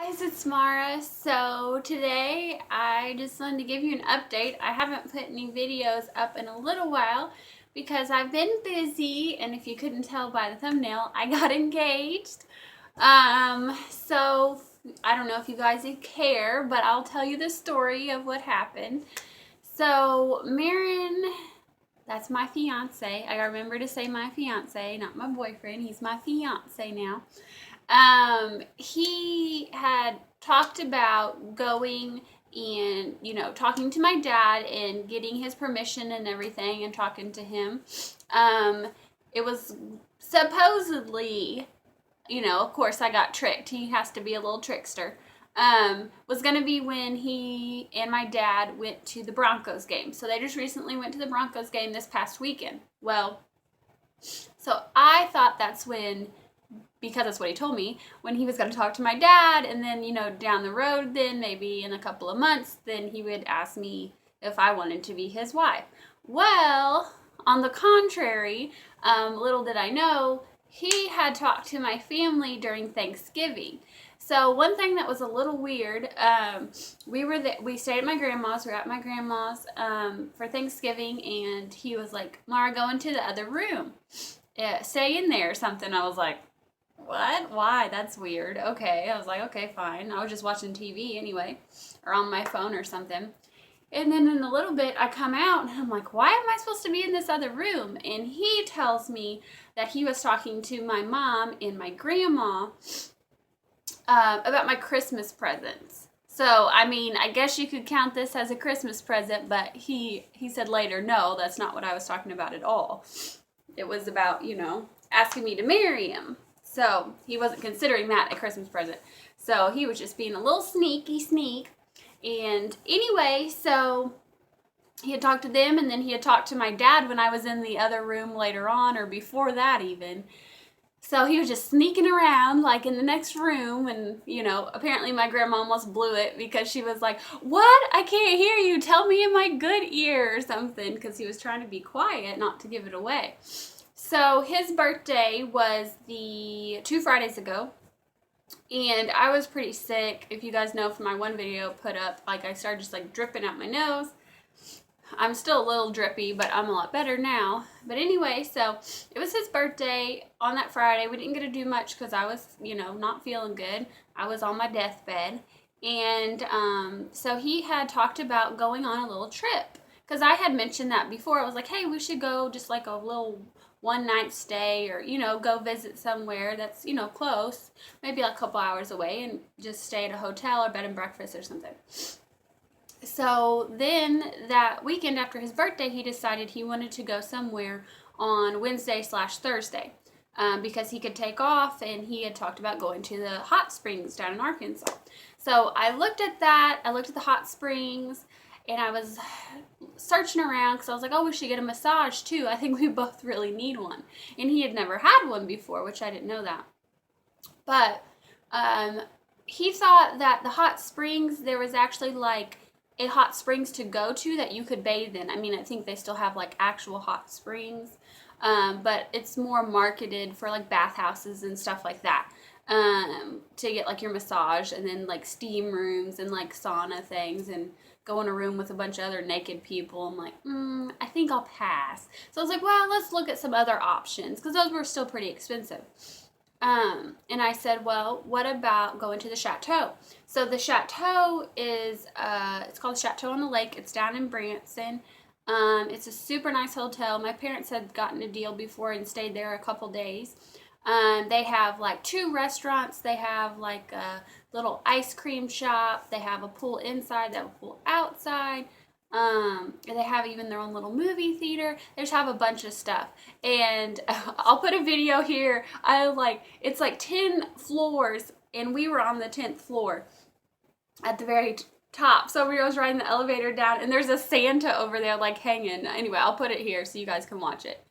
Guys, it's Mara. So today I just wanted to give you an update. I haven't put any videos up in a little while because I've been busy, and if you couldn't tell by the thumbnail, I got engaged. So I don't know if you guys care, but I'll tell you the story of what happened. So Maron, that's my fiance. I gotta remember to say my fiance, not my boyfriend. He's my fiance now. He had talked about going and, talking to my dad and getting his permission and everything and talking to him. Um, it was supposedly, of course I got tricked. He has to be a little trickster. Was going to be when he and my dad went to the Broncos game. So they just recently went to the Broncos game this past weekend. Well, so I thought that's when, because that's what he told me, when he was going to talk to my dad, and then, down the road, then maybe in a couple of months, then he would ask me if I wanted to be his wife. Well, on the contrary, little did I know, he had talked to my family during Thanksgiving. So one thing that was a little weird, we stayed at my grandma's. We were at my grandma's for Thanksgiving, and he was like, "Mara, go into the other room. Yeah, stay in there," or something. I was like, "What? Why? That's weird." Okay. I was like, "Okay, fine." I was just watching TV anyway, or on my phone or something. And then in a little bit, I come out and I'm like, "Why am I supposed to be in this other room?" And he tells me that he was talking to my mom and my grandma about my Christmas presents. So, I mean, I guess you could count this as a Christmas present, but he said later, no, that's not what I was talking about at all. It was about, asking me to marry him. So he wasn't considering that a Christmas present. So he was just being a little sneaky sneak. And anyway, so he had talked to them, and then he had talked to my dad when I was in the other room later on, or before that even. So he was just sneaking around like in the next room, and apparently my grandma almost blew it because she was like, "What? I can't hear you. Tell me in my good ear," or something, because he was trying to be quiet, not to give it away. So his birthday was the 2 Fridays ago, and I was pretty sick. If you guys know from my one video put up, like I started just like dripping out my nose. I'm still a little drippy, but I'm a lot better now. But anyway, so it was his birthday on that Friday. We didn't get to do much because I was, not feeling good. I was on my deathbed. And so he had talked about going on a little trip. Because I had mentioned that before. I was like, "Hey, we should go just like a little one night stay, or, go visit somewhere that's, close, maybe like a couple hours away, and just stay at a hotel or bed and breakfast or something." So then that weekend after his birthday, he decided he wanted to go somewhere on Wednesday/Thursday, because he could take off, and he had talked about going to the hot springs down in Arkansas. So I looked at that. I looked at the hot springs, and I was searching around because I was like, "Oh, we should get a massage too. I think we both really need one." And he had never had one before, which I didn't know that. But he thought that the hot springs, there was actually like a hot springs to go to that you could bathe in. I mean, I think they still have like actual hot springs, but it's more marketed for like bathhouses and stuff like that, to get like your massage, and then like steam rooms and like sauna things, and go in a room with a bunch of other naked people. I'm like, I think I'll pass. So I was like, well, let's look at some other options, because those were still pretty expensive. And I said, "Well, what about going to the Chateau?" So the Chateau is, it's called the Chateau on the Lake. It's down in Branson. It's a super nice hotel. My parents had gotten a deal before and stayed there a couple days. They have like 2 restaurants. They have like a little ice cream shop. They have a pool inside. They have a pool outside. And they have even their own little movie theater. They just have a bunch of stuff. And I'll put a video here. It's like 10 floors, and we were on the 10th floor at the very top. So we was riding the elevator down, and there's a Santa over there like hanging. Anyway, I'll put it here so you guys can watch it.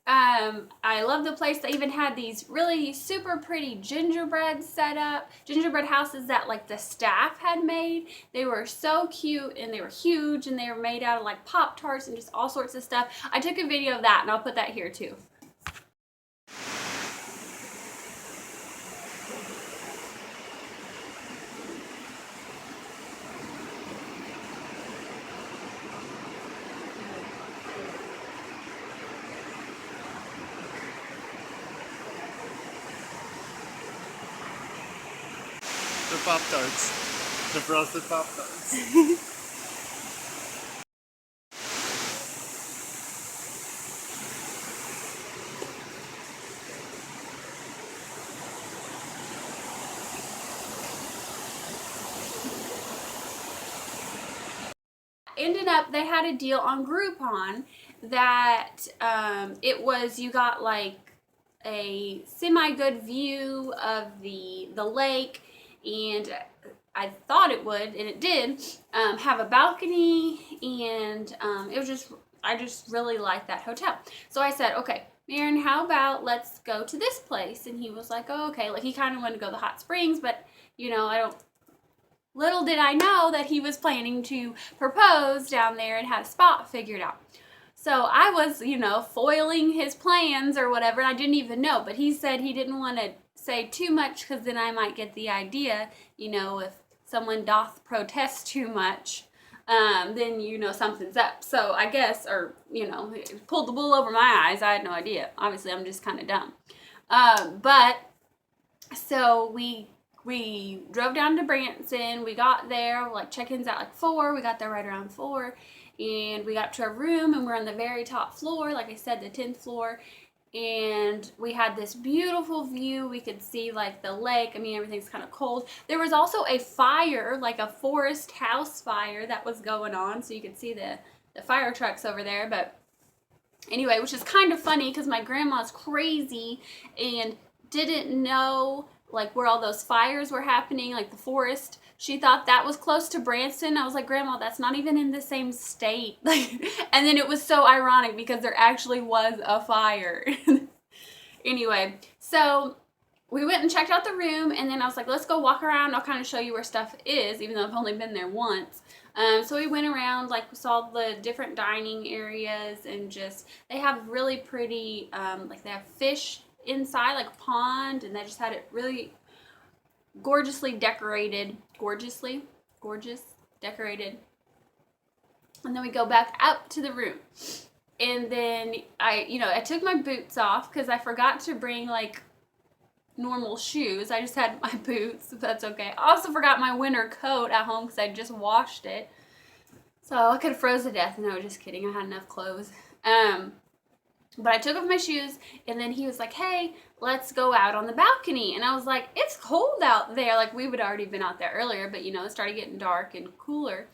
I love the place. They even had these really super pretty gingerbread set up, gingerbread houses that like the staff had made. They were so cute and they were huge and they were made out of like Pop-Tarts and just all sorts of stuff. I took a video of that and I'll put that here too. The Pop-Tarts. The frosted Pop-Tarts. Ended up, they had a deal on Groupon that it was, you got like a semi-good view of the lake, and I thought it would, and it did, have a balcony, and it was just, I just really liked that hotel. So I said, okay, Maron, how about let's go to this place? And he was like, oh, okay. Like, he kind of wanted to go to the hot springs, but, you know, little did I know that he was planning to propose down there and had a spot figured out. So I was, you know, foiling his plans or whatever, and I didn't even know. But he said he didn't want to say too much because then I might get the idea, you know, if someone doth protest too much, then, you know, something's up. So I guess, or, you know, it pulled the wool over my eyes. I had no idea. Obviously, I'm just kind of dumb. But so we drove down to Branson. We got there, like check-ins at like 4. We got there right around 4. And we got to our room and we're on the very top floor, like I said, the 10th floor. And we had this beautiful view. We could see like the lake. I mean, everything's kind of cold. There was also a fire, like a forest house fire that was going on. So you could see the fire trucks over there. But anyway, which is kind of funny because my grandma's crazy and didn't know like where all those fires were happening, like the forest. She thought that was close to Branson. I was like, Grandma, that's not even in the same state. Like, and then it was so ironic because there actually was a fire. Anyway, so we went and checked out the room, and then I was like, let's go walk around. I'll kind of show you where stuff is, even though I've only been there once. So we went around, like we saw the different dining areas, and just, they have really pretty, like they have fish inside, like a pond, and they just had it really gorgeously decorated. Gorgeous decorated. And then we go back up to the room. And then I took my boots off because I forgot to bring like normal shoes. I just had my boots, if that's okay. I also forgot my winter coat at home because I just washed it. So I could have froze to death. No, just kidding. I had enough clothes. But I took off my shoes, and then he was like, hey, let's go out on the balcony. And I was like, it's cold out there. Like, we would already been out there earlier, but, you know, it started getting dark and cooler.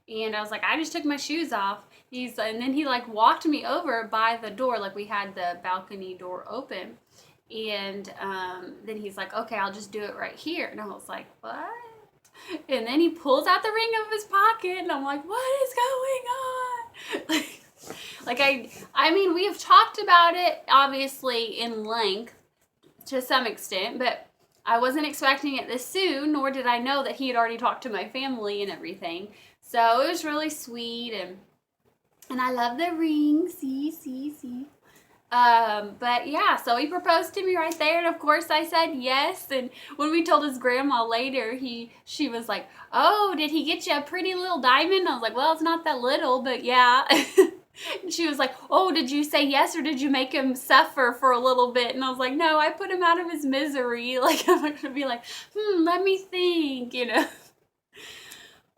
And I was like, I just took my shoes off. And then he, like, walked me over by the door. Like, we had the balcony door open. And then he's like, okay, I'll just do it right here. And I was like, what? And then he pulls out the ring of his pocket, and I'm like, what is going on? Like, I mean, we have talked about it, obviously, in length, to some extent, but I wasn't expecting it this soon, nor did I know that he had already talked to my family and everything. So it was really sweet, and I love the ring, see. But yeah, so he proposed to me right there, and of course I said yes. And when we told his grandma later, she was like, oh, did he get you a pretty little diamond? I was like, well, it's not that little, but yeah. And she was like, oh, did you say yes, or did you make him suffer for a little bit? And I was like, no, I put him out of his misery. Like, I'm not gonna be like, let me think, you know.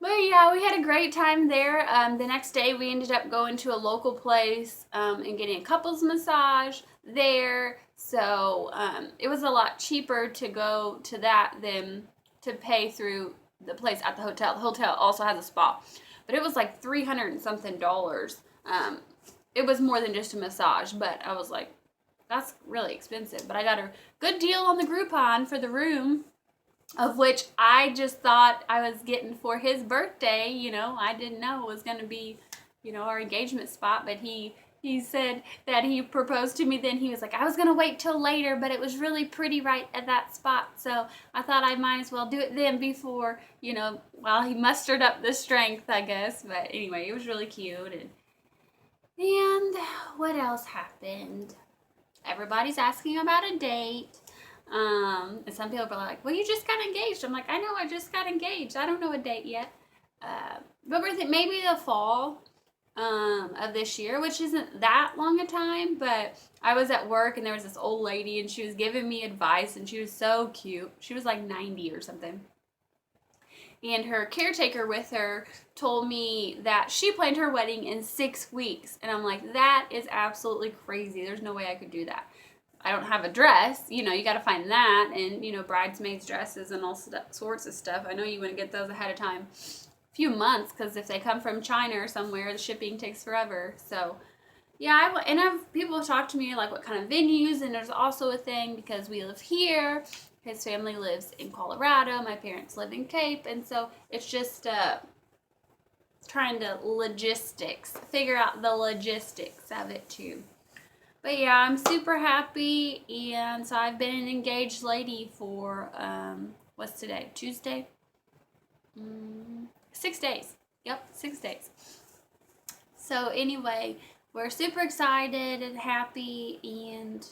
But yeah, we had a great time there. The next day we ended up going to a local place and getting a couples massage there. So it was a lot cheaper to go to that than to pay through the place at the hotel. The hotel also has a spa, but it was like $300 and something. It was more than just a massage, but I was like, that's really expensive. But I got a good deal on the Groupon for the room, of which I just thought I was getting for his birthday. You know, I didn't know it was going to be, you know, our engagement spot, but he He said that he proposed to me then. He was like, I was going to wait till later, but it was really pretty right at that spot. So I thought I might as well do it then before, while he mustered up the strength, I guess. But anyway, it was really cute. And what else happened? Everybody's asking about a date. And some people were like, well, you just got engaged. I'm like, I know, I just got engaged. I don't know a date yet. But we're thinking maybe the fall of this year, which isn't that long a time, but I was at work and there was this old lady and she was giving me advice and she was so cute. She was like 90 or something. And her caretaker with her told me that she planned her wedding in 6 weeks. And I'm like, that is absolutely crazy. There's no way I could do that. I don't have a dress, you gotta find that, and bridesmaids dresses and all sorts of stuff. I know you wouldn't get those ahead of time. Few months, because if they come from China or somewhere, the shipping takes forever. So yeah, people talk to me like what kind of venues, and there's also a thing because we live here, his family lives in Colorado, my parents live in Cape, and so it's just trying to figure out the logistics of it too. But yeah, I'm super happy, and so I've been an engaged lady for what's today, Tuesday? 6 days. Yep, 6 days. So anyway, we're super excited and happy and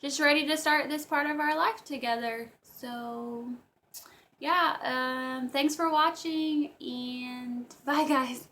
just ready to start this part of our life together. So yeah, thanks for watching, and bye guys.